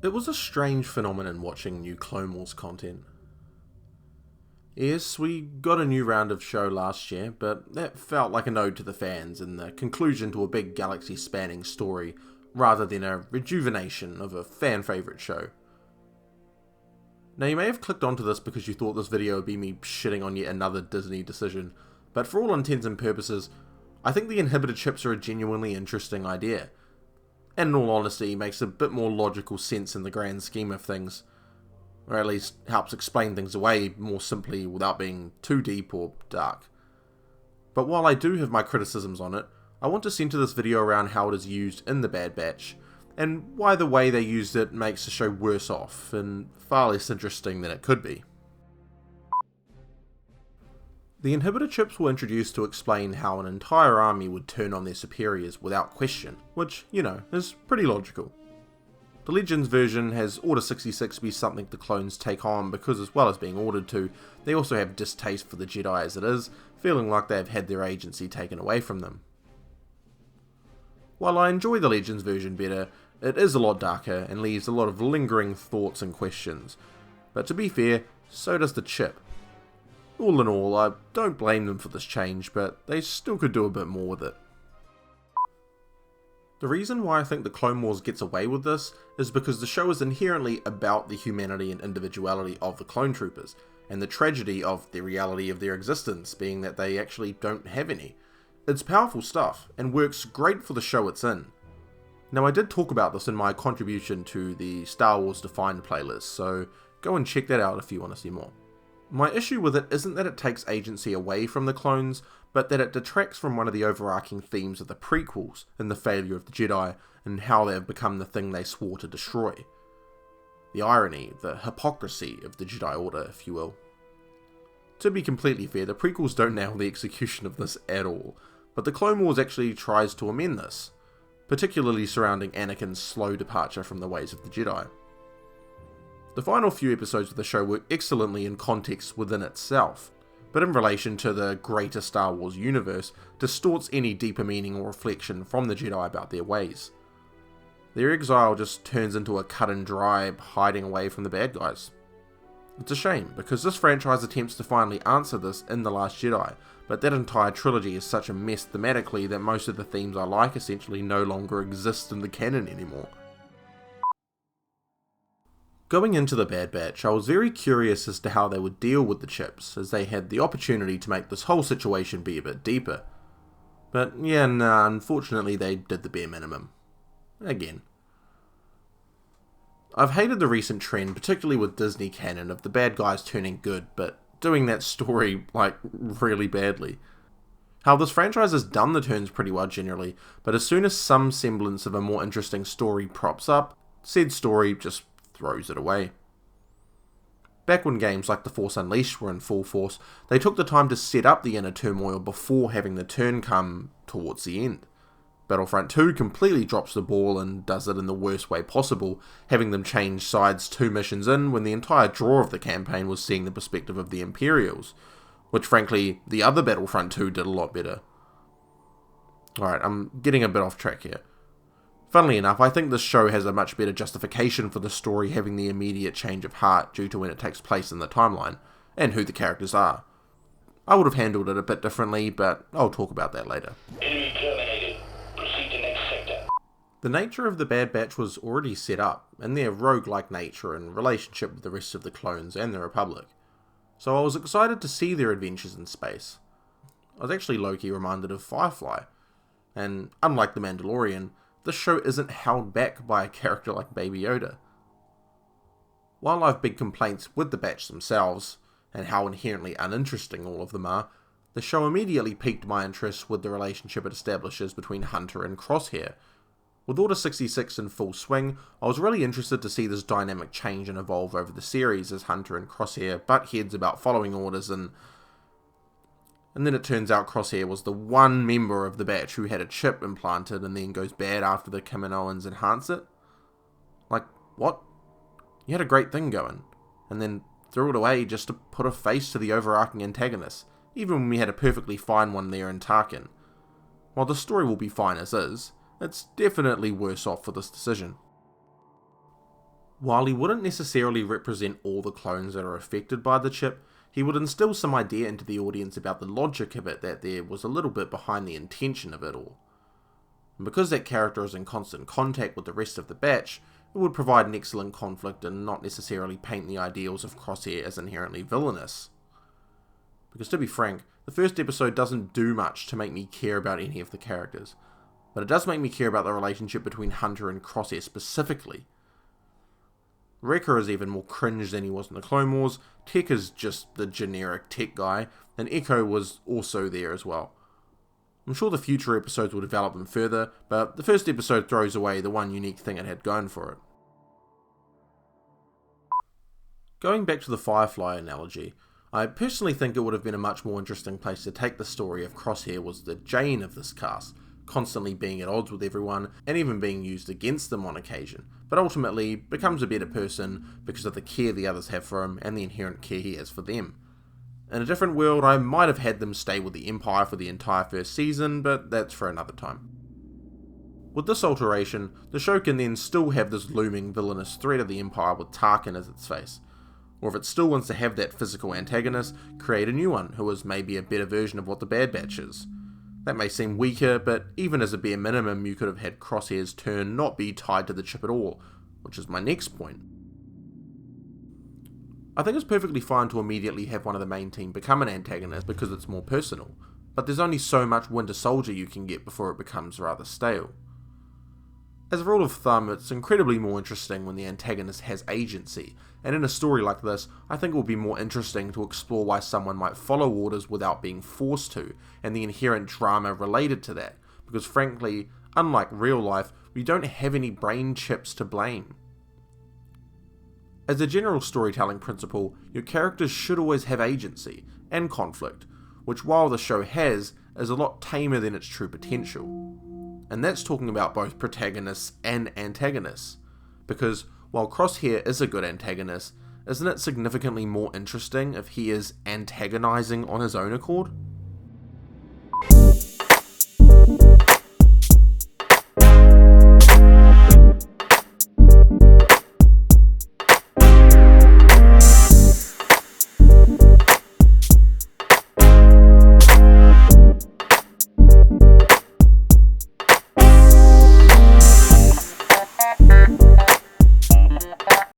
It was a strange phenomenon watching new Clone Wars content. Yes, we got a new round of show last year, but that felt like an ode to the fans and the conclusion to a big galaxy-spanning story, rather than a rejuvenation of a fan-favourite show. Now you may have clicked onto this because you thought this video would be me shitting on yet another Disney decision, but for all intents and purposes, I think the inhibitor chips are a genuinely interesting idea, and in all honesty makes a bit more logical sense in the grand scheme of things, or at least helps explain things away more simply without being too deep or dark. But while I do have my criticisms on it, I want to centre this video around how it is used in The Bad Batch, and why the way they used it makes the show worse off, and far less interesting than it could be. The inhibitor chips were introduced to explain how an entire army would turn on their superiors without question, which, is pretty logical. The Legends version has Order 66 be something the clones take on because, as well as being ordered to, they also have distaste for the Jedi as it is, feeling like they have had their agency taken away from them. While I enjoy the Legends version better, it is a lot darker and leaves a lot of lingering thoughts and questions, but to be fair, so does the chip. All in all, I don't blame them for this change, but they still could do a bit more with it. The reason why I think the Clone Wars gets away with this is because the show is inherently about the humanity and individuality of the clone troopers, and the tragedy of the reality of their existence being that they actually don't have any. It's powerful stuff, and works great for the show it's in. Now I did talk about this in my contribution to the Star Wars Defined playlist, so go and check that out if you want to see more. My issue with it isn't that it takes agency away from the clones, but that it detracts from one of the overarching themes of the prequels in the failure of the Jedi and how they have become the thing they swore to destroy. The irony, the hypocrisy of the Jedi Order, if you will. To be completely fair, the prequels don't nail the execution of this at all, but the Clone Wars actually tries to amend this, particularly surrounding Anakin's slow departure from the ways of the Jedi. The final few episodes of the show work excellently in context within itself, but in relation to the greater Star Wars universe, distorts any deeper meaning or reflection from the Jedi about their ways. Their exile just turns into a cut and dry hiding away from the bad guys. It's a shame, because this franchise attempts to finally answer this in The Last Jedi, but that entire trilogy is such a mess thematically that most of the themes I like essentially no longer exist in the canon anymore. Going into The Bad Batch, I was very curious as to how they would deal with the chips, as they had the opportunity to make this whole situation be a bit deeper. But yeah, nah, unfortunately they did the bare minimum. Again. I've hated the recent trend, particularly with Disney canon, of the bad guys turning good, but doing that story, really badly. How this franchise has done the turns pretty well generally, but as soon as some semblance of a more interesting story props up, said story just throws it away. Back when games like The Force Unleashed were in full force, they took the time to set up the inner turmoil before having the turn come towards the end. Battlefront 2 completely drops the ball and does it in the worst way possible, having them change sides 2 missions in when the entire draw of the campaign was seeing the perspective of the Imperials, which frankly, the other Battlefront 2 did a lot better. Alright, I'm getting a bit off track here. Funnily enough, I think this show has a much better justification for the story having the immediate change of heart due to when it takes place in the timeline, and who the characters are. I would have handled it a bit differently, but I'll talk about that later. Enemy terminated. Proceed to next sector. The nature of the Bad Batch was already set up, and their roguelike nature in relationship with the rest of the clones and the Republic. So I was excited to see their adventures in space. I was actually low-key reminded of Firefly, and unlike The Mandalorian, this show isn't held back by a character like Baby Yoda. While I've big complaints with the Batch themselves, and how inherently uninteresting all of them are, the show immediately piqued my interest with the relationship it establishes between Hunter and Crosshair. With Order 66 in full swing, I was really interested to see this dynamic change and evolve over the series as Hunter and Crosshair butt heads about following orders and then it turns out Crosshair was the one member of the Batch who had a chip implanted and then goes bad after the Kaminoans enhance it. What? You had a great thing going, and then threw it away just to put a face to the overarching antagonist, even when we had a perfectly fine one there in Tarkin. While the story will be fine as is, it's definitely worse off for this decision. While he wouldn't necessarily represent all the clones that are affected by the chip, he would instill some idea into the audience about the logic of it, that there was a little bit behind the intention of it all. And because that character is in constant contact with the rest of the batch, it would provide an excellent conflict and not necessarily paint the ideals of Crosshair as inherently villainous. Because to be frank, the first episode doesn't do much to make me care about any of the characters, but it does make me care about the relationship between Hunter and Crosshair specifically. Wrecker is even more cringe than he was in the Clone Wars, Tech is just the generic tech guy, and Echo was also there as well. I'm sure the future episodes will develop them further, but the first episode throws away the one unique thing it had going for it. Going back to the Firefly analogy, I personally think it would have been a much more interesting place to take the story if Crosshair was the Jane of this cast, constantly being at odds with everyone and even being used against them on occasion, but ultimately becomes a better person because of the care the others have for him and the inherent care he has for them. In a different world, I might have had them stay with the Empire for the entire first season, but that's for another time. With this alteration, the show can then still have this looming villainous threat of the Empire with Tarkin as its face. Or if it still wants to have that physical antagonist, create a new one who is maybe a better version of what the Bad Batch is. That may seem weaker, but even as a bare minimum, you could have had Crosshair's turn not be tied to the chip at all, which is my next point. I think it's perfectly fine to immediately have one of the main team become an antagonist because it's more personal, but there's only so much Winter Soldier you can get before it becomes rather stale. As a rule of thumb, it's incredibly more interesting when the antagonist has agency, and in a story like this, I think it will be more interesting to explore why someone might follow orders without being forced to, and the inherent drama related to that, because frankly, unlike real life, we don't have any brain chips to blame. As a general storytelling principle, your characters should always have agency, and conflict, which while the show has, is a lot tamer than its true potential. And that's talking about both protagonists and antagonists, because while Crosshair is a good antagonist, isn't it significantly more interesting if he is antagonizing on his own accord?